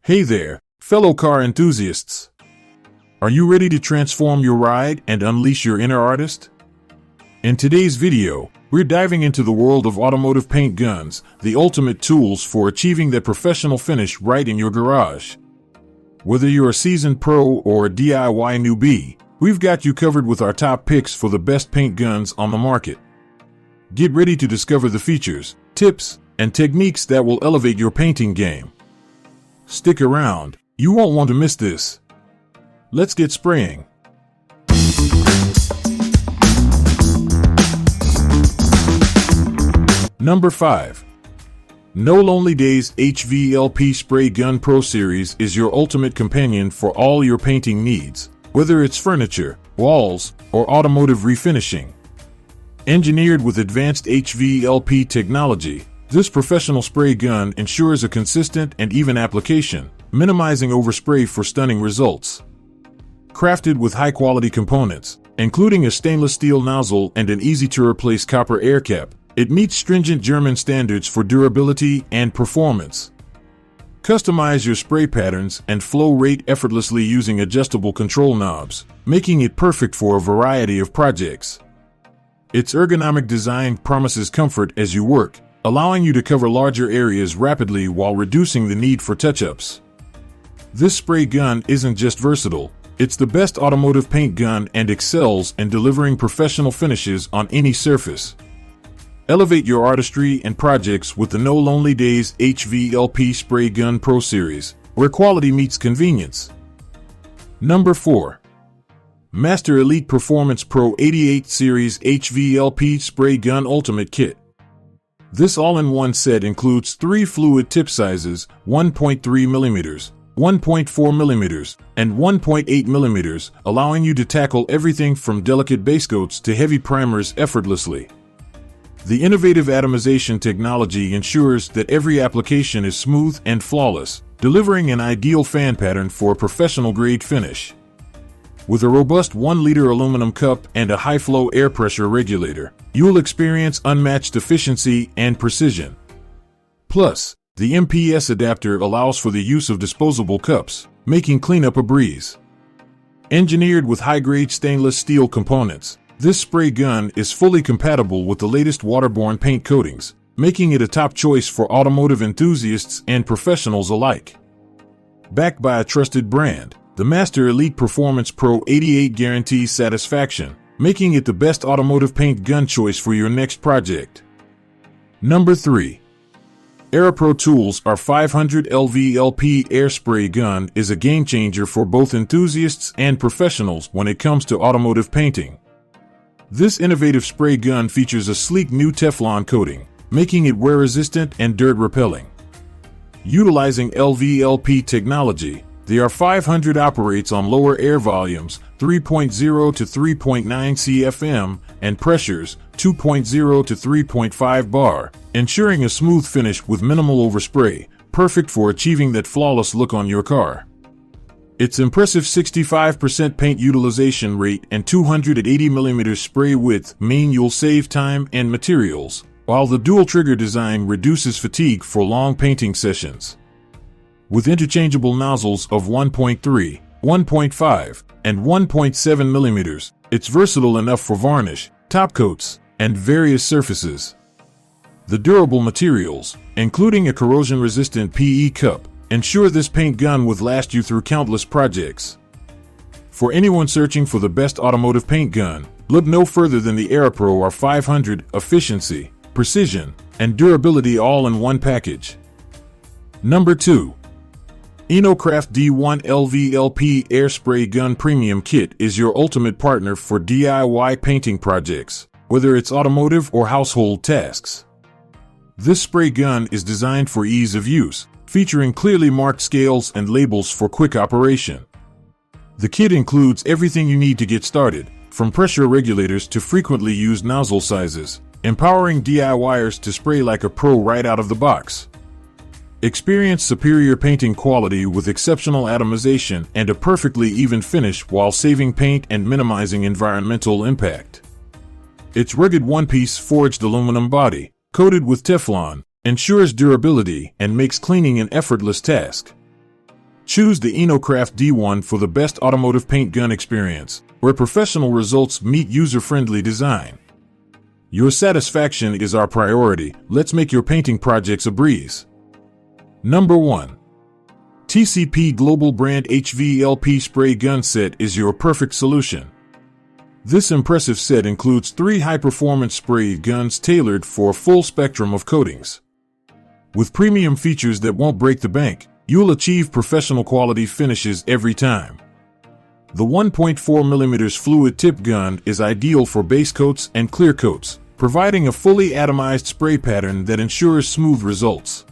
Hey there, fellow car enthusiasts. Are you ready to transform your ride and unleash your inner artist? In today's video, we're diving into the world of automotive paint guns, the ultimate tools for achieving that professional finish right in your garage. Whether you're a seasoned pro or a DIY newbie, we've got you covered with our top picks for the best paint guns on the market. Get ready to discover the features, tips, and techniques that will elevate your painting game. Stick around, you won't want to miss this. Let's get spraying. Number 5. No Lonely Days HVLP Spray Gun Pro Series is your ultimate companion for all your painting needs, whether it's furniture, walls, or automotive refinishing. Engineered with advanced HVLP technology, this professional spray gun ensures a consistent and even application, minimizing overspray for stunning results. Crafted with high-quality components, including a stainless steel nozzle and an easy-to-replace copper air cap, it meets stringent German standards for durability and performance. Customize your spray patterns and flow rate effortlessly using adjustable control knobs, making it perfect for a variety of projects. Its ergonomic design promises comfort as you work, allowing you to cover larger areas rapidly while reducing the need for touch-ups. This spray gun isn't just versatile, it's the best automotive paint gun and excels in delivering professional finishes on any surface. Elevate your artistry and projects with the No Lonely Days HVLP Spray Gun Pro Series, where quality meets convenience. Number 4. Master Elite Performance Pro 88 Series HVLP Spray Gun Ultimate Kit. This all-in-one set includes 3 fluid tip sizes, 1.3 mm, 1.4 mm, and 1.8 mm, allowing you to tackle everything from delicate base coats to heavy primers effortlessly. The innovative atomization technology ensures that every application is smooth and flawless, delivering an ideal fan pattern for a professional-grade finish. With a robust 1-liter aluminum cup and a high-flow air pressure regulator, you'll experience unmatched efficiency and precision. Plus, the MPS adapter allows for the use of disposable cups, making cleanup a breeze. Engineered with high-grade stainless steel components, this spray gun is fully compatible with the latest waterborne paint coatings, making it a top choice for automotive enthusiasts and professionals alike. Backed by a trusted brand, the Master Elite Performance Pro 88 guarantees satisfaction, making it the best automotive paint gun choice for your next project. Number 3. Aeropro Tools R500 LVLP Air Spray Gun is a game-changer for both enthusiasts and professionals when it comes to automotive painting. This innovative spray gun features a sleek new Teflon coating, making it wear-resistant and dirt-repelling. Utilizing LVLP technology, the R500 operates on lower air volumes, 3.0 to 3.9 CFM, and pressures, 2.0 to 3.5 bar, ensuring a smooth finish with minimal overspray, perfect for achieving that flawless look on your car. Its impressive 65% paint utilization rate and 280 mm spray width mean you'll save time and materials, while the dual trigger design reduces fatigue for long painting sessions. With interchangeable nozzles of 1.3, 1.5, and 1.7 mm, it's versatile enough for varnish, top coats, and various surfaces. The durable materials, including a corrosion-resistant PE cup, ensure this paint gun will last you through countless projects. For anyone searching for the best automotive paint gun, look no further than the Aeropro R500. Efficiency, precision, and durability all in one package. Number 2. Inokraft D1 LVLP Air Spray Gun Premium Kit is your ultimate partner for DIY painting projects, whether it's automotive or household tasks. This spray gun is designed for ease of use, featuring clearly marked scales and labels for quick operation. The kit includes everything you need to get started, from pressure regulators to frequently used nozzle sizes, empowering DIYers to spray like a pro right out of the box. Experience superior painting quality with exceptional atomization and a perfectly even finish while saving paint and minimizing environmental impact. Its rugged one-piece forged aluminum body, coated with Teflon, ensures durability and makes cleaning an effortless task. Choose the Inokraft D1 for the best automotive paint gun experience, where professional results meet user-friendly design. Your satisfaction is our priority. Let's make your painting projects a breeze. Number 1. TCP Global Brand HVLP Spray Gun Set is your perfect solution. This impressive set includes 3 high-performance spray guns tailored for a full spectrum of coatings. With premium features that won't break the bank, you'll achieve professional quality finishes every time. The 1.4mm fluid tip gun is ideal for base coats and clear coats, providing a fully atomized spray pattern that ensures smooth results.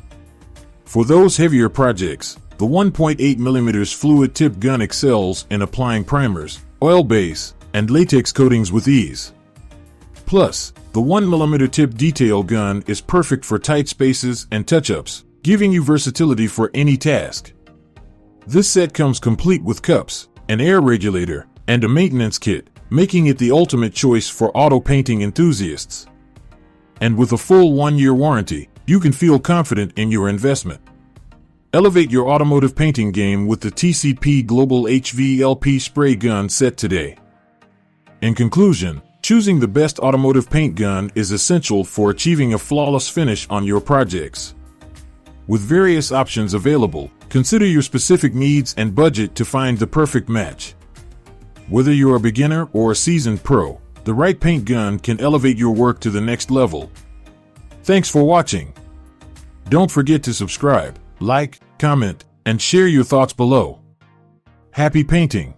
For those heavier projects, the 1.8mm fluid tip gun excels in applying primers, oil base, and latex coatings with ease. Plus, the 1mm tip detail gun is perfect for tight spaces and touch-ups, giving you versatility for any task. This set comes complete with cups, an air regulator, and a maintenance kit, making it the ultimate choice for auto painting enthusiasts. And with a full 1-year warranty, you can feel confident in your investment. Elevate your automotive painting game with the TCP Global HVLP spray gun set today. In conclusion, choosing the best automotive paint gun is essential for achieving a flawless finish on your projects. With various options available, consider your specific needs and budget to find the perfect match. Whether you're a beginner or a seasoned pro, the right paint gun can elevate your work to the next level. Thanks for watching. Don't forget to subscribe, like, comment, and share your thoughts below. Happy painting!